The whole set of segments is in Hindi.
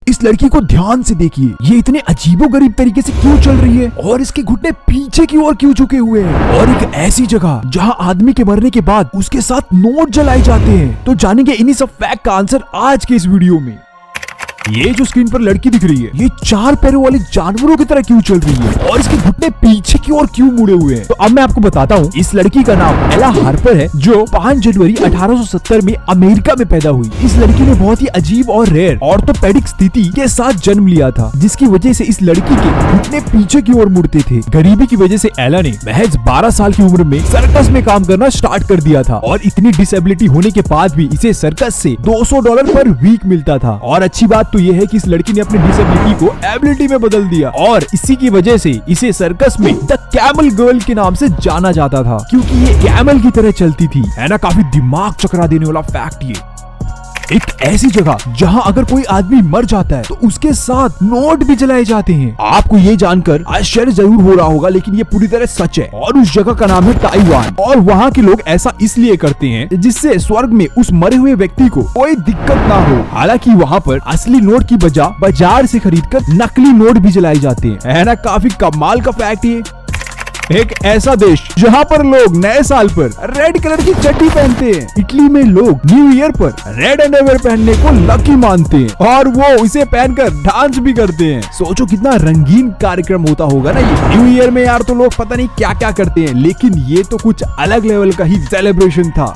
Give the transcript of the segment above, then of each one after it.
इस लड़की को ध्यान से देखिए, ये इतने अजीबोगरीब तरीके से क्यों चल रही है और इसके घुटने पीछे की ओर क्यों झुके हुए हैं, और एक ऐसी जगह जहां आदमी के मरने के बाद उसके साथ नोट जलाए जाते हैं। तो जानेंगे इन्हीं सब फैक्ट का आंसर आज के इस वीडियो में। ये जो स्क्रीन पर लड़की दिख रही है, ये 4 पैरों वाले जानवरों की तरह क्यों चल रही है और इसके घुटने पीछे की ओर क्यों मुड़े हुए हैं। तो अब मैं आपको बताता हूँ। इस लड़की का नाम एला हार्पर है, जो 5 जनवरी 1870 में अमेरिका में पैदा हुई। इस लड़की ने बहुत ही अजीब और रेयर ऑर्थोपेडिक स्थिति के साथ जन्म लिया था, जिसकी वजह से इस लड़की के घुटने पीछे की ओर मुड़ते थे। गरीबी की वजह से एला ने महज 12 साल की उम्र में सर्कस में काम करना स्टार्ट कर दिया था, और इतनी डिसेबिलिटी होने के बाद भी इसे सर्कस से $200 पर वीक मिलता था। और अच्छी बात तो ये है कि इस लड़की ने अपनी डिसेबिलिटी को एबिलिटी में बदल दिया, और इसी की वजह से इसे सर्कस में द कैमल गर्ल के नाम से जाना जाता था, क्योंकि ये कैमल की तरह चलती थी। है ना, काफी दिमाग चकरा देने वाला फैक्ट ये। एक ऐसी जगह जहां अगर कोई आदमी मर जाता है तो उसके साथ नोट भी जलाए जाते हैं। आपको ये जानकर आश्चर्य जरूर हो रहा होगा, लेकिन ये पूरी तरह सच है। और उस जगह का नाम है ताइवान, और वहाँ के लोग ऐसा इसलिए करते हैं जिससे स्वर्ग में उस मरे हुए व्यक्ति को कोई दिक्कत ना हो। हालांकि वहाँ पर असली नोट की बजाय बाजार से खरीदकर नकली नोट भी जलाए जाते हैं। है ना, काफी कमाल का फैक्ट ये। एक ऐसा देश जहाँ पर लोग नए साल पर रेड कलर की चड्डी पहनते हैं। इटली में लोग न्यू ईयर पर रेड अंडरवेयर पहनने को लकी मानते हैं, और वो इसे पहनकर डांस भी करते हैं। सोचो कितना रंगीन कार्यक्रम होता होगा ना ये। न्यू ईयर में यार तो लोग पता नहीं क्या क्या करते हैं, लेकिन ये तो कुछ अलग लेवल का ही सेलिब्रेशन था।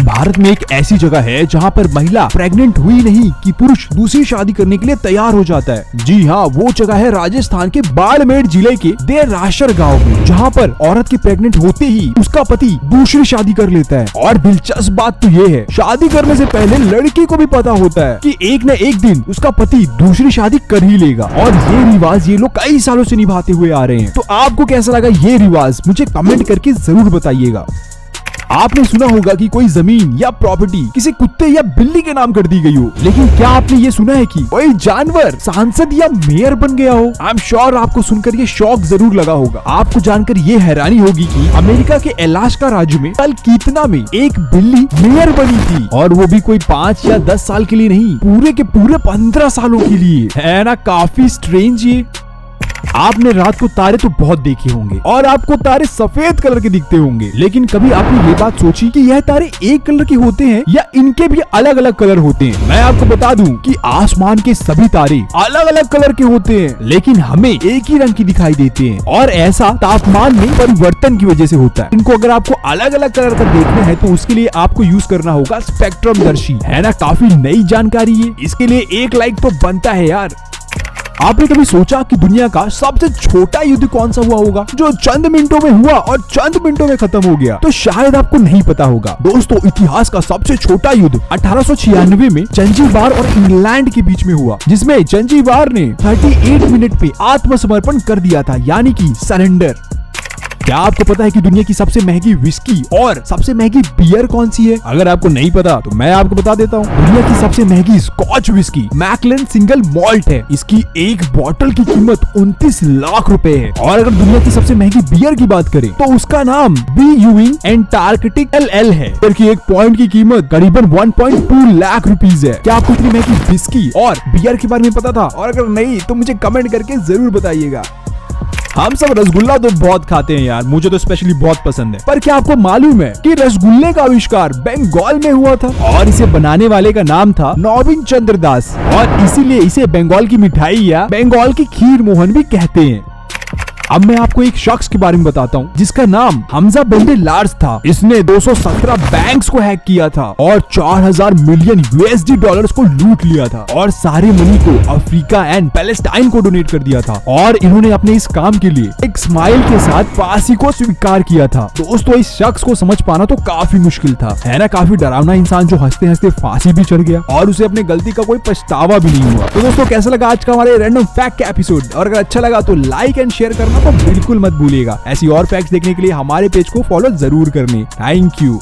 भारत में एक ऐसी जगह है जहाँ पर महिला प्रेग्नेंट हुई नहीं कि पुरुष दूसरी शादी करने के लिए तैयार हो जाता है। जी हाँ, वो जगह है राजस्थान के बाड़मेर जिले के देरासर गांव में, जहाँ पर औरत के प्रेग्नेंट होते ही उसका पति दूसरी शादी कर लेता है। और दिलचस्प बात तो ये है, शादी करने से पहले लड़की को भी पता होता है कि एक न एक दिन उसका पति दूसरी शादी कर ही लेगा। और ये रिवाज ये लोग कई सालों से निभाते हुए आ रहे हैं। तो आपको कैसा लगा ये रिवाज, मुझे कमेंट करके जरूर बताइएगा। आपने सुना होगा कि कोई जमीन या प्रॉपर्टी किसी कुत्ते या बिल्ली के नाम कर दी गई हो, लेकिन क्या आपने ये सुना है कि कोई जानवर सांसद या मेयर बन गया हो। आई एम श्योर आपको सुनकर ये शौक जरूर लगा होगा। आपको जानकर ये हैरानी होगी कि अमेरिका के अलास्का राज्य में कल कीतना में एक बिल्ली मेयर बनी थी, और वो भी कोई 5 या 10 साल के लिए नहीं, पूरे के पूरे 15 सालों के लिए। है ना, काफी स्ट्रेंज ये। आपने रात को तारे तो बहुत देखे होंगे, और आपको तारे सफेद कलर के दिखते होंगे, लेकिन कभी आपने ये बात सोची कि यह तारे एक कलर के होते हैं या इनके भी अलग अलग कलर होते हैं। मैं आपको बता दूं कि आसमान के सभी तारे अलग अलग कलर के होते हैं, लेकिन हमें एक ही रंग की दिखाई देते हैं, और ऐसा तापमान में परिवर्तन की वजह से होता है। इनको अगर आपको अलग अलग कलर का देखना है तो उसके लिए आपको यूज करना होगा स्पेक्ट्रमदर्शी। है ना, काफी नई जानकारी है, इसके लिए 1 लाइक तो बनता है यार। आपने कभी सोचा कि दुनिया का सबसे छोटा युद्ध कौन सा हुआ होगा, जो चंद मिनटों में हुआ और चंद मिनटों में खत्म हो गया? तो शायद आपको नहीं पता होगा। दोस्तों, इतिहास का सबसे छोटा युद्ध 1896 में जंजीबार और इंग्लैंड के बीच में हुआ, जिसमें जंजीबार ने 38 मिनट पे आत्मसमर्पण कर दिया था, यानी कि सरेंडर। क्या आपको पता है कि दुनिया की सबसे महंगी विस्की और सबसे महंगी बियर कौन सी है? अगर आपको नहीं पता तो मैं आपको बता देता हूँ। दुनिया की सबसे महंगी स्कॉच विस्की मैकलन सिंगल मॉल्ट है। इसकी एक बोतल की कीमत 29 लाख रुपए है। और अगर दुनिया की सबसे महंगी बियर की बात करें तो उसका नाम बी यूइंग एंटार्कटिक LL है। बियर की एक पॉइंट की कीमत करीबन 1.2 लाख रुपीज है। क्या आपको इतनी महंगी विस्की और बियर के बारे में पता था? और अगर नहीं तो मुझे कमेंट करके जरूर बताइएगा। हम सब रसगुल्ला तो बहुत खाते हैं यार, मुझे तो स्पेशली बहुत पसंद है। पर क्या आपको मालूम है कि रसगुल्ले का आविष्कार बंगाल में हुआ था, और इसे बनाने वाले का नाम था नवीन चंद्र दास, और इसीलिए इसे बंगाल की मिठाई या बंगाल की खीर मोहन भी कहते हैं। अब मैं आपको एक शख्स के बारे में बताता हूँ जिसका नाम हमजा बेंडे लार्स था। इसने 217 बैंक्स को हैक किया था और 4000 मिलियन USD डॉलर्स को लूट लिया था, और सारे मनी को अफ्रीका एंड पैलेस्टाइन को डोनेट कर दिया था। और इन्होंने अपने इस काम के लिए एक स्माइल के साथ फांसी को स्वीकार किया था। दोस्तों, इस शख्स को समझ पाना तो काफी मुश्किल था। है ना, काफी डरावना इंसान जो हंसते हंसते फांसी भी चढ़ गया, और उसे अपने गलती का कोई पछतावा भी नहीं हुआ। तो दोस्तों, कैसा लगा आज का हमारे रैंडम फैक्ट का एपिसोड? और अगर अच्छा लगा तो लाइक एंड शेयर करना तो बिल्कुल मत भूलिएगा। ऐसी और फैक्ट्स देखने के लिए हमारे पेज को फॉलो जरूर करनी। Thank you.